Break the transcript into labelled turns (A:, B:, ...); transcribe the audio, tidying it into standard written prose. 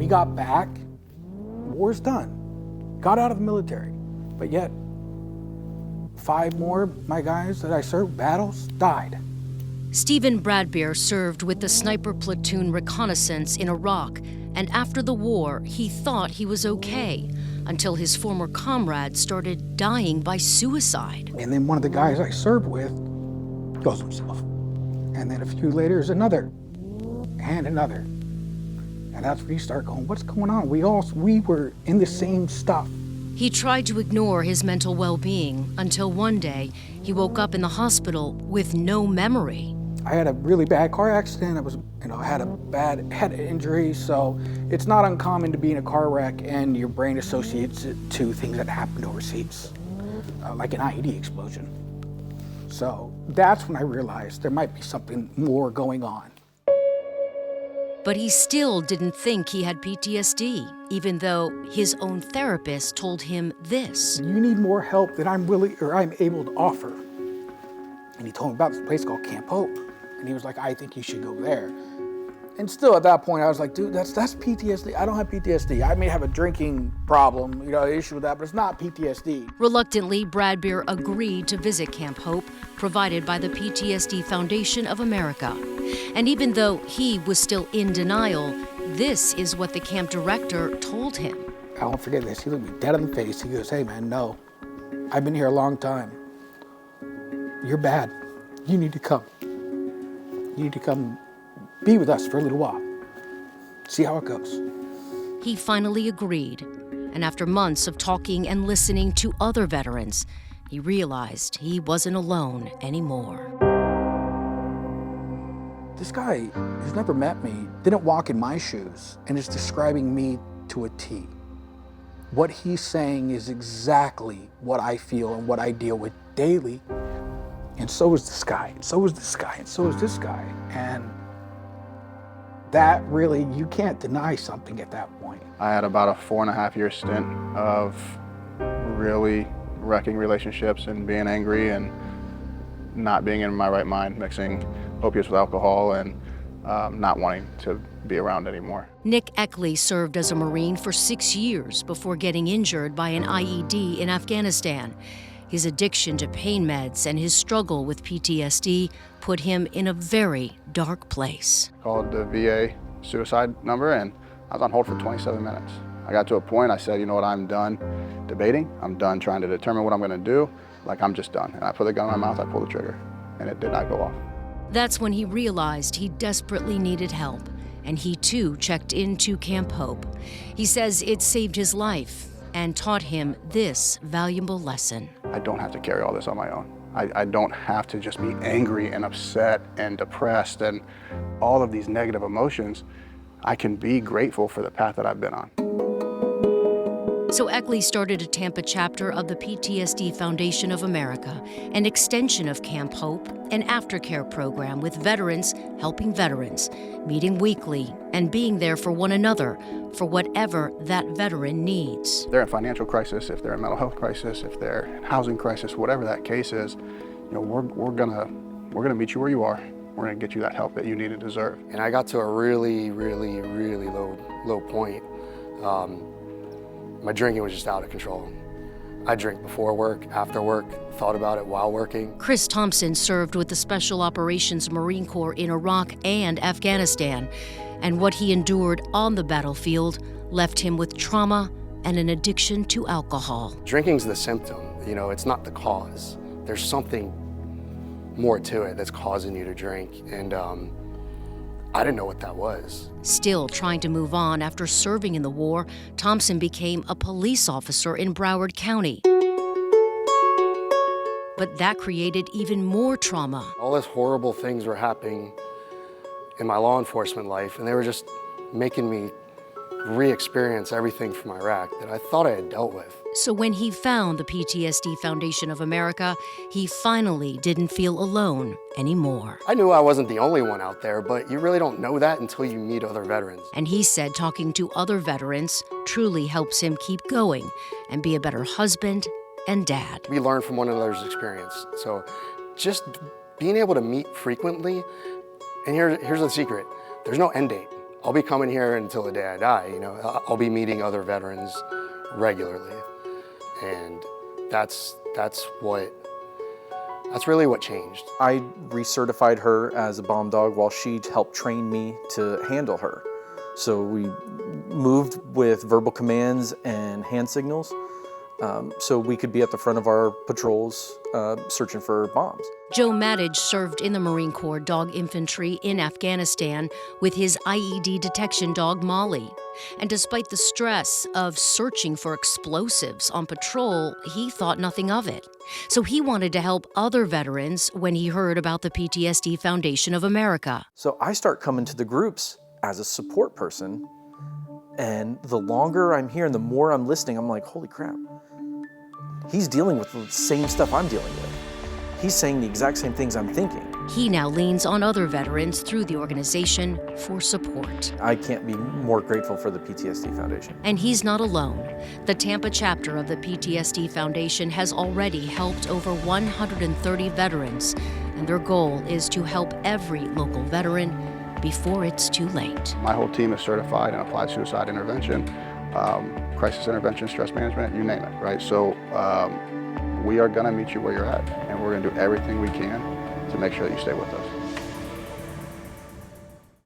A: got back, war's done. Got out of the military. But yet, 5 more of my guys that I served battles died.
B: Stephen Bradbeer served with the Sniper Platoon reconnaissance in Iraq, and after the war, he thought he was okay, until his former comrades started dying by suicide.
A: And then one of the guys I served with kills himself. And then a few later, there's another, and another. And that's when you start going, what's going on? We were in the same stuff.
B: He tried to ignore his mental well-being until one day he woke up in the hospital with no memory.
A: I had a really bad car accident. I had a bad head injury, so it's not uncommon to be in a car wreck and your brain associates it to things that happened overseas, like an IED explosion. So that's when I realized there might be something more going on.
B: But he still didn't think he had PTSD, even though his own therapist told him this.
A: You need more help than I'm able to offer. And he told me about this place called Camp Hope. And he was like, I think you should go there. And still at that point, I was like, dude, that's PTSD. I don't have PTSD. I may have a drinking problem, an issue with that, but it's not PTSD.
B: Reluctantly, Bradbeer agreed to visit Camp Hope, provided by the PTSD Foundation of America. And even though he was still in denial, this is what the camp director told him.
A: I won't forget this. He looked me dead in the face. He goes, hey man, no. I've been here a long time. You're bad. You need to come. You need to come be with us for a little while. See how it goes.
B: He finally agreed, and after months of talking and listening to other veterans, he realized he wasn't alone anymore.
A: This guy who's never met me didn't walk in my shoes and is describing me to a T. What he's saying is exactly what I feel and what I deal with daily. And so is this guy, and so is this guy, and so is this guy. And that really, you can't deny something at that point.
C: I had about a 4.5-year stint of really wrecking relationships and being angry and not being in my right mind, mixing opiates with alcohol and not wanting to be around anymore.
B: Nick Eckley served as a Marine for 6 years before getting injured by an IED in Afghanistan. His addiction to pain meds and his struggle with PTSD put him in a very dark place.
C: Called the VA suicide number and I was on hold for 27 minutes. I got to a point, I said, you know what, I'm done debating. I'm done trying to determine what I'm gonna do. Like, I'm just done. And I put the gun in my mouth, I pulled the trigger, and it did not go off.
B: That's when he realized he desperately needed help, and he too checked into Camp Hope. He says it saved his life and taught him this valuable lesson.
C: I don't have to carry all this on my own. I don't have to just be angry and upset and depressed and all of these negative emotions. I can be grateful for the path that I've been on.
B: So Eckley started a Tampa chapter of the PTSD Foundation of America, an extension of Camp Hope, an aftercare program with veterans helping veterans, meeting weekly and being there for one another for whatever that veteran needs.
C: If they're in financial crisis, if they're in mental health crisis, if they're in housing crisis, whatever that case is, we're gonna meet you where you are. We're gonna get you that help that you need and deserve.
D: And I got to a really, really, really low point. My drinking was just out of control. I drink before work, after work, thought about it while working.
B: Chris Thompson served with the Special Operations Marine Corps in Iraq and Afghanistan, and what he endured on the battlefield left him with trauma and an addiction to alcohol.
D: Drinking's the symptom, it's not the cause. There's something more to it that's causing you to drink, and I didn't know what that was.
B: Still trying to move on after serving in the war, Thompson became a police officer in Broward County. But that created even more trauma.
D: All these horrible things were happening in my law enforcement life, and they were just making me re-experience everything from Iraq that I thought I had dealt with.
B: So when he found the PTSD Foundation of America, he finally didn't feel alone anymore.
D: I knew I wasn't the only one out there, but you really don't know that until you meet other veterans.
B: And he said talking to other veterans truly helps him keep going and be a better husband and dad.
D: We learn from one another's experience. So just being able to meet frequently, and here's the secret, there's no end date. I'll be coming here until the day I die. You know, I'll be meeting other veterans regularly, and that's really what changed.
E: I recertified her as a bomb dog while she helped train me to handle her. So we moved with verbal commands and hand signals, so we could be at the front of our patrols searching for bombs.
B: Joe Mattage served in the Marine Corps Dog Infantry in Afghanistan with his IED detection dog, Molly. And despite the stress of searching for explosives on patrol, he thought nothing of it. So he wanted to help other veterans when he heard about the PTSD Foundation of America.
E: So I start coming to the groups as a support person, and the longer I'm here and the more I'm listening, I'm like, holy crap. He's dealing with the same stuff I'm dealing with. He's saying the exact same things I'm thinking.
B: He now leans on other veterans through the organization for support.
E: I can't be more grateful for the PTSD Foundation.
B: And he's not alone. The Tampa chapter of the PTSD Foundation has already helped over 130 veterans, and their goal is to help every local veteran before it's too late.
C: My whole team is certified in applied suicide intervention, crisis intervention, stress management, you name it, right? So we are gonna meet you where you're at, and we're gonna do everything we can to make sure that you stay with us.